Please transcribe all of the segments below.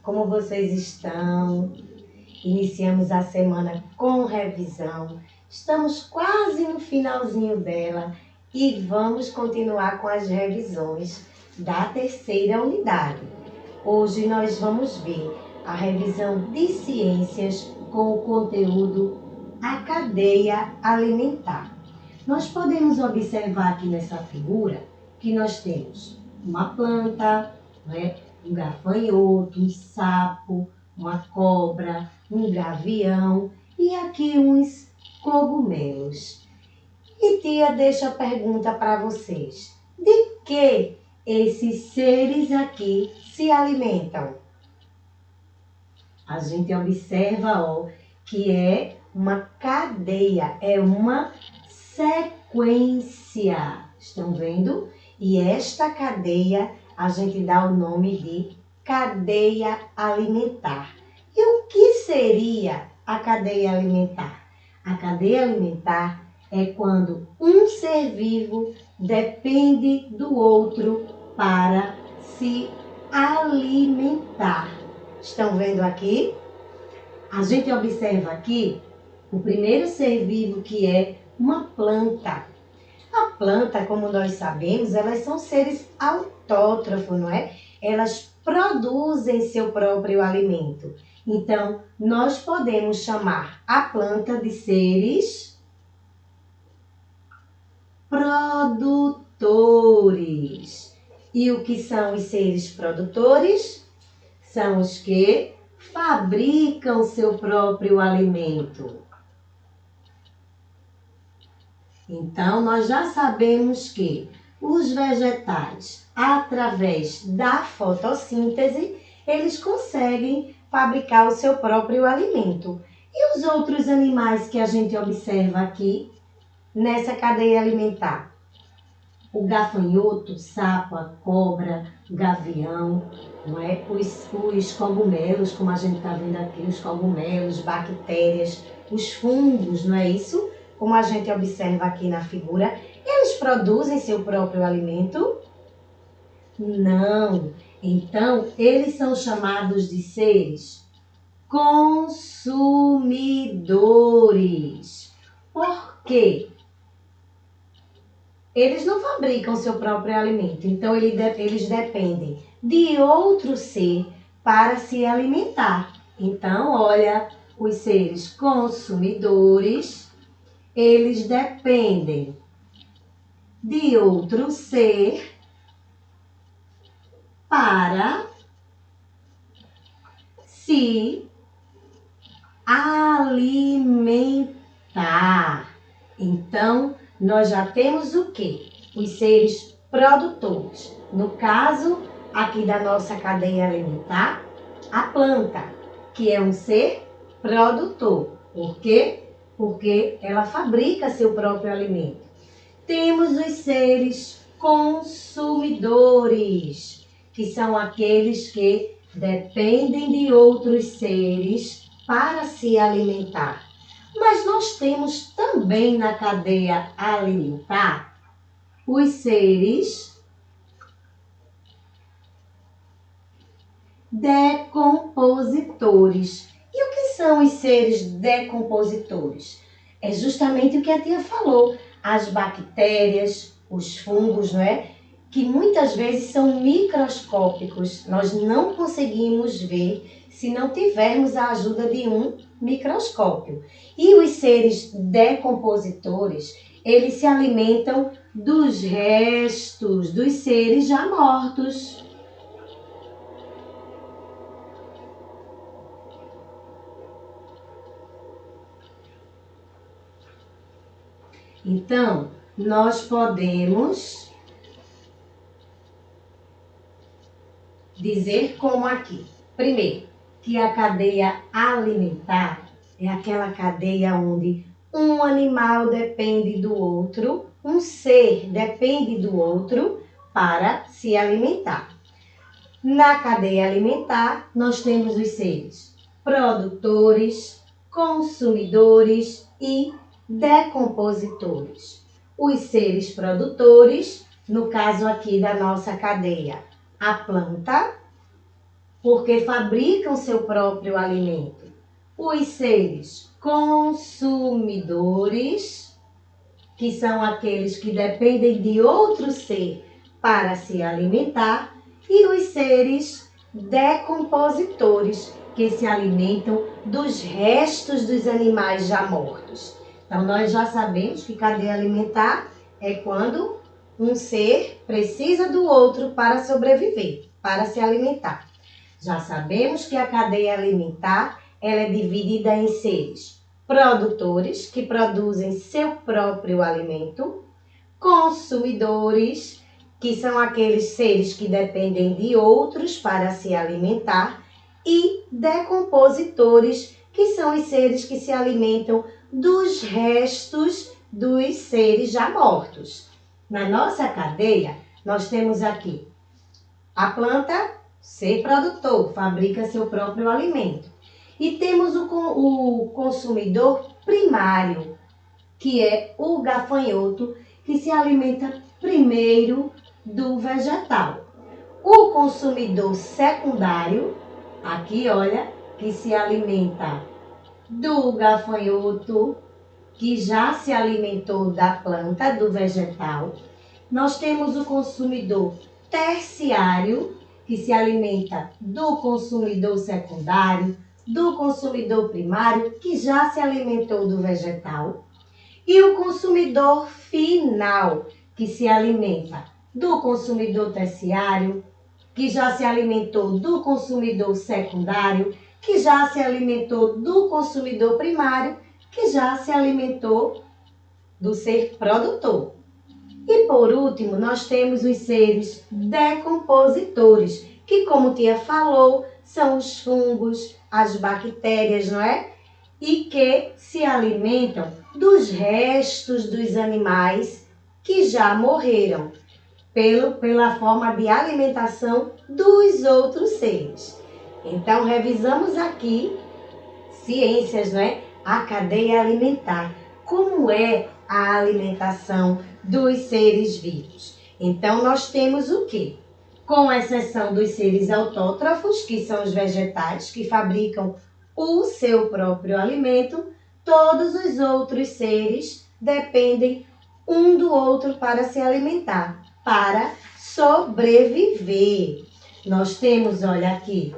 como vocês estão? Iniciamos a semana com revisão, estamos quase no finalzinho dela e vamos continuar com as revisões da terceira unidade. Hoje nós vamos ver a revisão de ciências com o conteúdo A Cadeia Alimentar. Nós podemos observar aqui nessa figura que nós temos uma planta, um gafanhoto, um sapo, uma cobra, um gavião e aqui uns cogumelos. E tia deixa a pergunta para vocês. De que esses seres aqui se alimentam? A gente observa que é uma cadeia, é uma sequência. Estão vendo? E esta cadeia a gente dá o nome de cadeia alimentar. E o que seria a cadeia alimentar? A cadeia alimentar é quando um ser vivo depende do outro para se alimentar. Estão vendo aqui? A gente observa aqui o primeiro ser vivo que é uma planta. A planta, como nós sabemos, elas são seres autótrofos, não é? Elas produzem seu próprio alimento. Então, nós podemos chamar a planta de seres produtores. E o que são os seres produtores? São os que fabricam seu próprio alimento. Então, nós já sabemos que os vegetais, através da fotossíntese, eles conseguem fabricar o seu próprio alimento. E os outros animais que a gente observa aqui nessa cadeia alimentar? O gafanhoto, o sapo, a cobra, o gavião, não é? Os cogumelos, como a gente está vendo aqui, os cogumelos, bactérias, os fungos, não é isso? Como a gente observa aqui na figura, eles produzem seu próprio alimento? Não. Então, eles são chamados de seres consumidores. Por quê? Eles não fabricam seu próprio alimento, então eles dependem de outro ser para se alimentar. Então, olha, os seres consumidores, eles dependem de outro ser para se alimentar. Então, nós já temos o quê? Os seres produtores. No caso, aqui da nossa cadeia alimentar, a planta, que é um ser produtor. Por quê? Porque ela fabrica seu próprio alimento. Temos os seres consumidores, que são aqueles que dependem de outros seres para se alimentar. Mas nós temos também na cadeia alimentar os seres decompositores. E o que são os seres decompositores? É justamente o que a tia falou, as bactérias, os fungos, não é? Que muitas vezes são microscópicos, nós não conseguimos ver se não tivermos a ajuda de um microscópio. E os seres decompositores, eles se alimentam dos restos dos seres já mortos. Então, nós podemos dizer como aqui. Primeiro, que a cadeia alimentar é aquela cadeia onde um animal depende do outro, um ser depende do outro para se alimentar. Na cadeia alimentar, nós temos os seres produtores, consumidores e decompositores. Os seres produtores, no caso aqui da nossa cadeia, a planta, porque fabricam seu próprio alimento. Os seres consumidores, que são aqueles que dependem de outro ser para se alimentar, e os seres decompositores, que se alimentam dos restos dos animais já mortos. Então, nós já sabemos que cadeia alimentar é quando um ser precisa do outro para sobreviver, para se alimentar. Já sabemos que a cadeia alimentar ela é dividida em seres produtores, que produzem seu próprio alimento, consumidores, que são aqueles seres que dependem de outros para se alimentar, e decompositores, que são os seres que se alimentam dos restos dos seres já mortos. Na nossa cadeia, nós temos aqui a planta, ser produtor, fabrica seu próprio alimento. E temos o consumidor primário, que é o gafanhoto, que se alimenta primeiro do vegetal. O consumidor secundário, aqui olha, que se alimenta do gafanhoto, que já se alimentou da planta, do vegetal. Nós temos o consumidor terciário, que se alimenta do consumidor secundário, do consumidor primário, que já se alimentou do vegetal. E o consumidor final, que se alimenta do consumidor terciário, que já se alimentou do consumidor secundário, que já se alimentou do consumidor primário, que já se alimentou do ser produtor. E por último, nós temos os seres decompositores, que, como tia falou, são os fungos, as bactérias, não é? E que se alimentam dos restos dos animais que já morreram, pela forma de alimentação dos outros seres. Então, revisamos aqui ciências, não é? A cadeia alimentar. Como é a alimentação dos seres vivos? Então, nós temos o quê? Com exceção dos seres autótrofos, que são os vegetais, que fabricam o seu próprio alimento, todos os outros seres dependem um do outro para se alimentar, para sobreviver. Nós temos, olha aqui,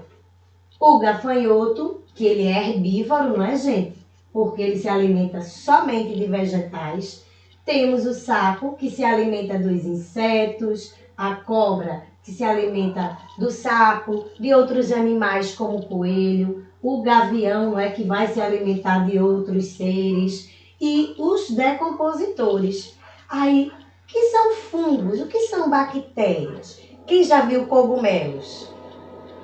o gafanhoto, que ele é herbívoro, não é, gente? Porque ele se alimenta somente de vegetais. Temos o sapo, que se alimenta dos insetos, a cobra, que se alimenta do sapo, de outros animais como o coelho, o gavião, não é, que vai se alimentar de outros seres, e os decompositores. Aí, o que são fungos? O que são bactérias? Quem já viu cogumelos?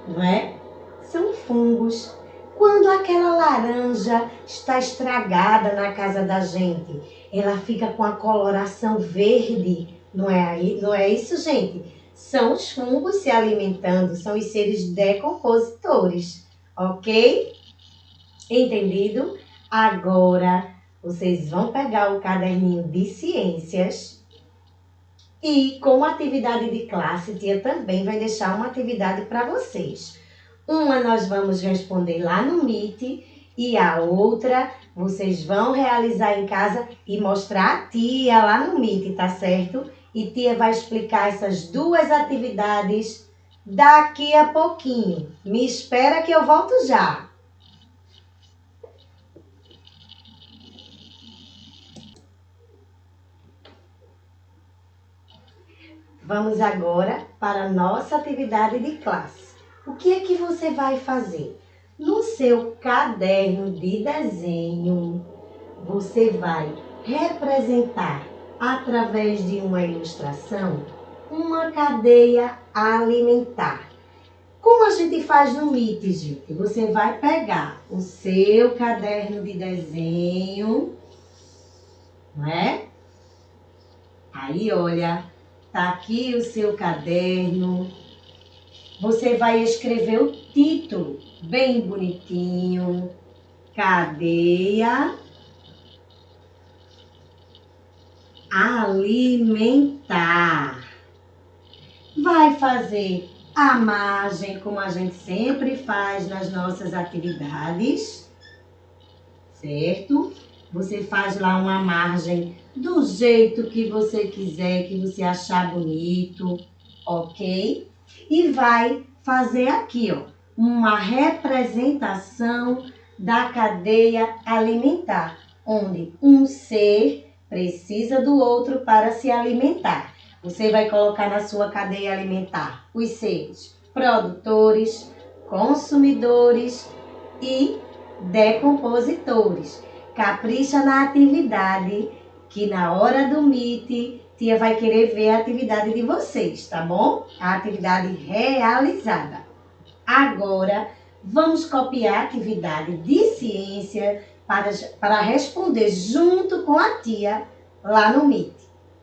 Não é? São fungos. Quando aquela laranja está estragada na casa da gente, ela fica com a coloração verde, não é isso, gente? São os fungos se alimentando, são os seres decompositores, ok? Entendido? Agora, vocês vão pegar o caderninho de ciências e, como atividade de classe, tia também vai deixar uma atividade para vocês. Uma nós vamos responder lá no Meet e a outra vocês vão realizar em casa e mostrar a tia lá no Meet, tá certo? E tia vai explicar essas duas atividades daqui a pouquinho. Me espera que eu volto já. Vamos agora para a nossa atividade de classe. O que é que você vai fazer? No seu caderno de desenho, você vai representar, através de uma ilustração, uma cadeia alimentar. Como a gente faz no Meet, gente? Você vai pegar o seu caderno de desenho, não é? Aí, olha, tá aqui o seu caderno. Você vai escrever o título bem bonitinho. Cadeia alimentar. Vai fazer a margem, como a gente sempre faz nas nossas atividades, certo? Você faz lá uma margem do jeito que você quiser, que você achar bonito, ok? E vai fazer aqui, ó, uma representação da cadeia alimentar, onde um ser precisa do outro para se alimentar. Você vai colocar na sua cadeia alimentar os seres produtores, consumidores e decompositores. Capricha na atividade, que na hora do Meet, tia vai querer ver a atividade de vocês, tá bom? A atividade realizada. Agora, vamos copiar a atividade de ciência para responder junto com a tia lá no Meet,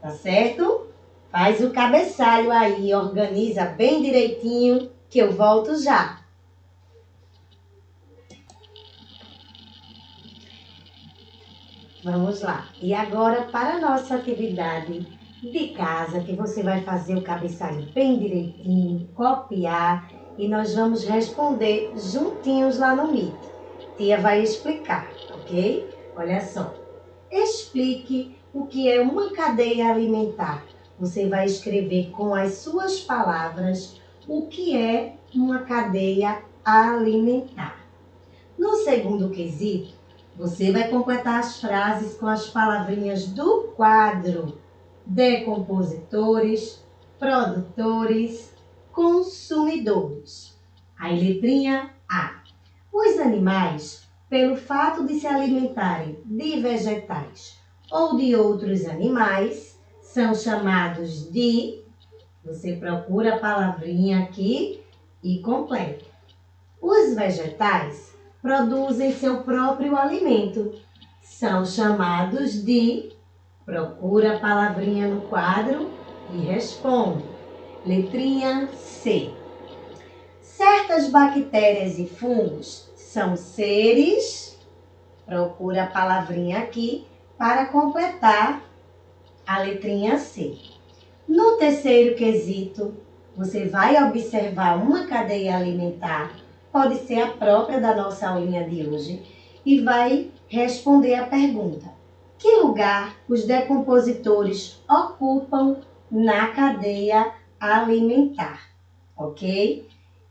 tá certo? Faz o cabeçalho aí, organiza bem direitinho, que eu volto já. Vamos lá. E agora, para a nossa atividade de casa, que você vai fazer o cabeçalho bem direitinho, copiar, e nós vamos responder juntinhos lá no Meet. Tia vai explicar, ok? Olha só. Explique o que é uma cadeia alimentar. Você vai escrever com as suas palavras o que é uma cadeia alimentar. No segundo quesito, você vai completar as frases com as palavrinhas do quadro: decompositores, produtores, consumidores. Aí, letrinha A. Os animais, pelo fato de se alimentarem de vegetais ou de outros animais, são chamados de... Você procura a palavrinha aqui e completa. Os vegetais produzem seu próprio alimento. São chamados de... Procura a palavrinha no quadro e responde. Letrinha C. Certas bactérias e fungos são seres... Procura a palavrinha aqui para completar a letrinha C. No terceiro quesito, você vai observar uma cadeia alimentar, pode ser a própria da nossa aulinha de hoje, e vai responder a pergunta: que lugar os decompositores ocupam na cadeia alimentar? Ok?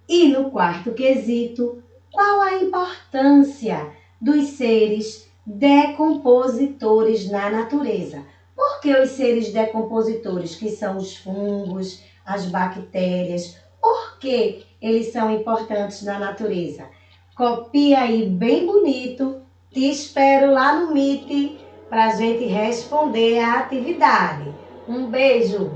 E no quarto quesito, qual a importância dos seres decompositores na natureza? Por que os seres decompositores, que são os fungos, as bactérias, por que eles são importantes na natureza? Copia aí bem bonito. Te espero lá no Meet para a gente responder a atividade. Um beijo!